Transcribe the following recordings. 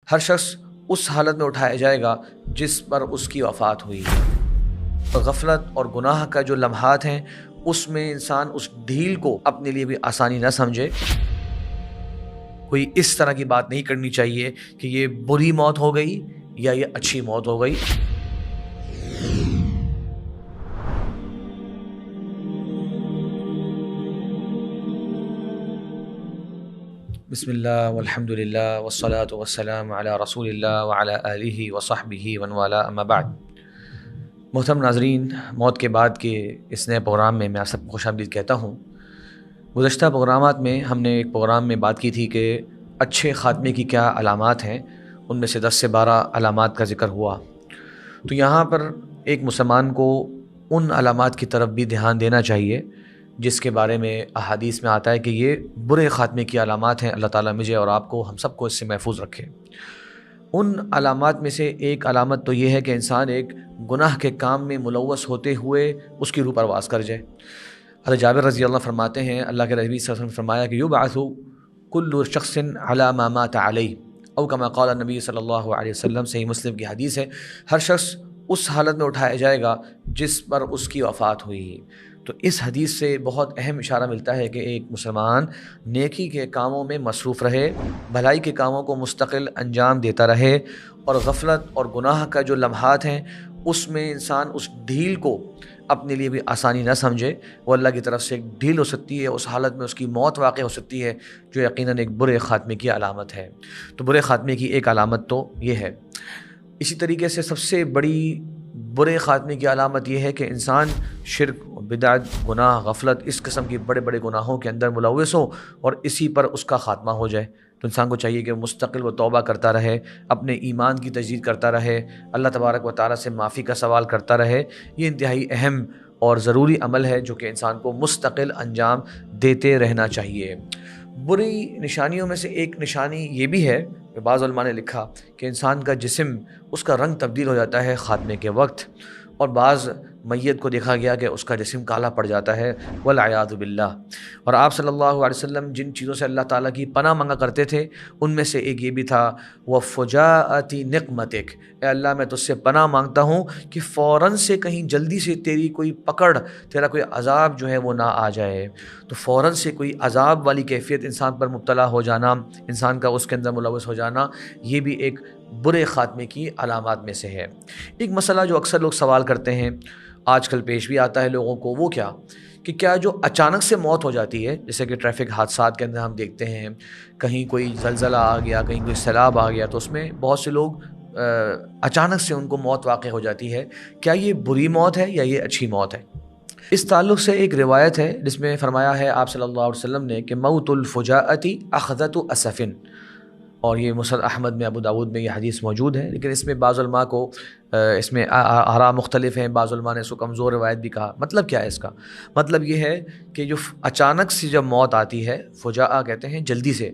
ہر شخص اس حالت میں اٹھایا جائے گا جس پر اس کی وفات ہوئی ہے۔ غفلت اور گناہ کا جو لمحات ہیں اس میں انسان اس ڈھیل کو اپنے لیے بھی آسانی نہ سمجھے۔ کوئی اس طرح کی بات نہیں کرنی چاہیے کہ یہ بری موت ہو گئی یا یہ اچھی موت ہو گئی۔ بسم اللہ والحمد للہ والصلاة والسلام علی رسول اللہ وعلی آلہ وصحبہ ومن والاه اما بعد۔ محترم ناظرین، موت کے بعد کے اس نئے پروگرام میں آپ سب کو خوش آمدید کہتا ہوں۔ گزشتہ پروگرامات میں ہم نے ایک پروگرام میں بات کی تھی کہ اچھے خاتمے کی کیا علامات ہیں، ان میں سے 10 سے 12 علامات کا ذکر ہوا۔ تو یہاں پر ایک مسلمان کو ان علامات کی طرف بھی دھیان دینا چاہیے جس کے بارے میں احادیث میں آتا ہے کہ یہ برے خاتمے کی علامات ہیں۔ اللہ تعالیٰ مجھے اور آپ کو، ہم سب کو اس سے محفوظ رکھے۔ ان علامات میں سے ایک علامت تو یہ ہے کہ انسان ایک گناہ کے کام میں ملوث ہوتے ہوئے اس کی روح پرواز کر جائے۔ حضرت جابر رضی اللہ فرماتے ہیں، اللہ کے نبی صلی اللہ علیہ وسلم نے فرمایا کہ یبعث کل شخص علی ما مات علیہ او کما قال النبی صلی اللہ علیہ وسلم، صحیح مسلم کی حدیث ہے۔ ہر شخص اس حالت میں اٹھایا جائے گا جس پر اس کی وفات ہوئی۔ تو اس حدیث سے بہت اہم اشارہ ملتا ہے کہ ایک مسلمان نیکی کے کاموں میں مصروف رہے، بھلائی کے کاموں کو مستقل انجام دیتا رہے، اور غفلت اور گناہ کا جو لمحات ہیں اس میں انسان اس ڈھیل کو اپنے لیے بھی آسانی نہ سمجھے۔ وہ اللہ کی طرف سے ایک ڈھیل ہو سکتی ہے، اس حالت میں اس کی موت واقع ہو سکتی ہے، جو یقیناً ایک برے خاتمے کی علامت ہے۔ تو برے خاتمے کی ایک علامت تو یہ ہے۔ اسی طریقے سے سب سے بڑی برے خاتمے کی علامت یہ ہے کہ انسان شرک، بدعت، گناہ، غفلت، اس قسم کی بڑے بڑے گناہوں کے اندر ملوث ہو اور اسی پر اس کا خاتمہ ہو جائے۔ تو انسان کو چاہیے کہ مستقل وہ توبہ کرتا رہے، اپنے ایمان کی تجدید کرتا رہے، اللہ تبارک و تعالیٰ سے معافی کا سوال کرتا رہے۔ یہ انتہائی اہم اور ضروری عمل ہے جو کہ انسان کو مستقل انجام دیتے رہنا چاہیے۔ بری نشانیوں میں سے ایک نشانی یہ بھی ہے کہ بعض علماء نے لکھا کہ انسان کا جسم، اس کا رنگ تبدیل ہو جاتا ہے خاتمے کے وقت، اور بعض میت کو دیکھا گیا کہ اس کا جسم کالا پڑ جاتا ہے، والعیاذ باللہ۔ اور آپ صلی اللہ علیہ وسلم جن چیزوں سے اللہ تعالیٰ کی پناہ مانگا کرتے تھے ان میں سے ایک یہ بھی تھا، وَفُجَاءَةِ نِقْمَتِكَ، اے اللہ میں تجھ سے پناہ مانگتا ہوں کہ فوراً سے، کہیں جلدی سے تیری کوئی پکڑ، تیرا کوئی عذاب جو ہے وہ نہ آ جائے۔ تو فوراً سے کوئی عذاب والی کیفیت انسان پر مبتلا ہو جانا، انسان کا اس کے اندر ملوث ہو جانا، یہ بھی ایک برے خاتمے کی علامات میں سے ہے۔ ایک مسئلہ جو اکثر لوگ سوال کرتے ہیں، آج کل پیش بھی آتا ہے لوگوں کو، وہ کیا جو اچانک سے موت ہو جاتی ہے، جیسے کہ ٹریفک حادثات کے اندر ہم دیکھتے ہیں، کہیں کوئی زلزلہ آ گیا، کہیں کوئی سیلاب آ گیا، تو اس میں بہت سے لوگ اچانک سے ان کو موت واقع ہو جاتی ہے، کیا یہ بری موت ہے یا یہ اچھی موت ہے؟ اس تعلق سے ایک روایت ہے جس میں فرمایا ہے آپ صلی اللہ علیہ وسلم نے کہ موت الفجاءۃ اخذۃ اسف، اور یہ مسند احمد میں، ابو داود میں یہ حدیث موجود ہے، لیکن اس میں بعض علماء کو اس میں آراء مختلف ہیں، بعض علماء نے اس کو کمزور روایت بھی کہا۔ مطلب کیا ہے اس کا؟ مطلب یہ ہے کہ جو اچانک سے جب موت آتی ہے، فجاء کہتے ہیں جلدی سے،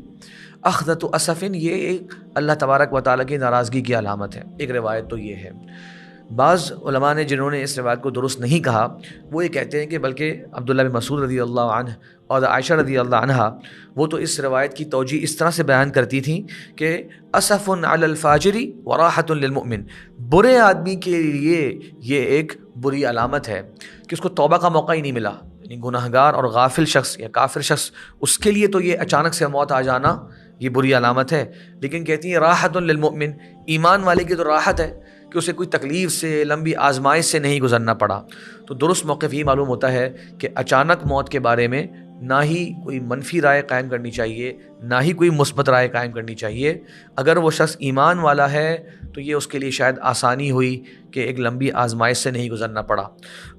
اخذۃ اسف، یہ ایک اللہ تبارک و تعالیٰ کی ناراضگی کی علامت ہے۔ ایک روایت تو یہ ہے۔ بعض علماء نے جنہوں نے اس روایت کو درست نہیں کہا، وہ یہ کہتے ہیں کہ بلکہ عبداللہ بن مسعود رضی اللہ عنہ اور عائشہ رضی اللہ عنہا، وہ تو اس روایت کی توجیہ اس طرح سے بیان کرتی تھیں کہ اسف علی الفاجر وراحۃ للمؤمن، برے آدمی کے لیے یہ ایک بری علامت ہے کہ اس کو توبہ کا موقع ہی نہیں ملا، یعنی گناہ گار اور غافل شخص یا کافر شخص، اس کے لیے تو یہ اچانک سے موت آ جانا یہ بری علامت ہے، لیکن کہتی ہیں راحۃ للمؤمن، ایمان والے کی تو راحت ہے کہ اسے کوئی تکلیف سے، لمبی آزمائش سے نہیں گزرنا پڑا۔ تو درست موقف یہ معلوم ہوتا ہے کہ اچانک موت کے بارے میں نہ ہی کوئی منفی رائے قائم کرنی چاہیے، نہ ہی کوئی مثبت رائے قائم کرنی چاہیے۔ اگر وہ شخص ایمان والا ہے تو یہ اس کے لیے شاید آسانی ہوئی کہ ایک لمبی آزمائش سے نہیں گزرنا پڑا۔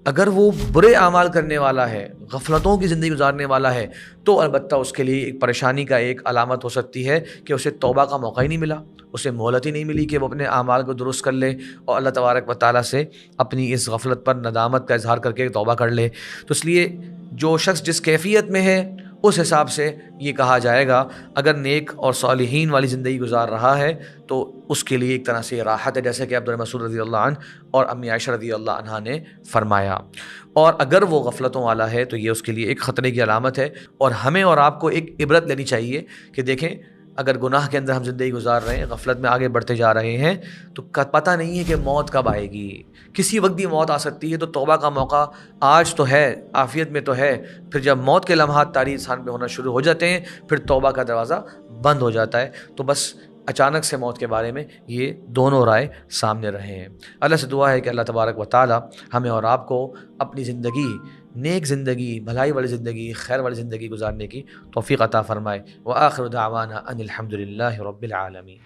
اگر وہ برے اعمال کرنے والا ہے، غفلتوں کی زندگی گزارنے والا ہے، تو البتہ اس کے لیے ایک پریشانی کا ایک علامت ہو سکتی ہے کہ اسے توبہ کا موقع ہی نہیں ملا، اسے مہلت ہی نہیں ملی کہ وہ اپنے اعمال کو درست کر لے اور اللہ تبارک و تعالیٰ سے اپنی اس غفلت پر ندامت کا اظہار کر کے توبہ کر لے۔ تو اس لیے جو شخص جس کیفیت میں ہے اس حساب سے یہ کہا جائے گا، اگر نیک اور صالحین والی زندگی گزار رہا ہے تو اس کے لیے ایک طرح سے راحت ہے، جیسے کہ عبداللہ مسعود رضی اللہ عنہ اور امی عائشہ رضی اللہ عنہا نے فرمایا۔ اور اگر وہ غفلتوں والا ہے تو یہ اس کے لیے ایک خطرے کی علامت ہے، اور ہمیں اور آپ کو ایک عبرت لینی چاہیے کہ دیکھیں اگر گناہ کے اندر ہم زندگی گزار رہے ہیں، غفلت میں آگے بڑھتے جا رہے ہیں، تو پتہ نہیں ہے کہ موت کب آئے گی. کسی وقت بھی موت آ سکتی ہے. تو توبہ کا موقع آج تو ہے، عافیت میں تو ہے. پھر جب موت کے لمحات طاری انسان پہ ہونا شروع ہو جاتے ہیں، پھر توبہ کا دروازہ بند ہو جاتا ہے. تو بس اچانک سے موت کے بارے میں یہ دونوں رائے سامنے رہے ہیں. اللہ سے دعا ہے کہ اللہ تبارک و تعالی ہمیں اور آپ کو اپنی زندگی، نیک زندگی، بھلائی والی زندگی، خیر والی زندگی گزارنے کی توفیق عطا فرمائے. وآخر دعوانا ان الحمد للہ رب العالمین.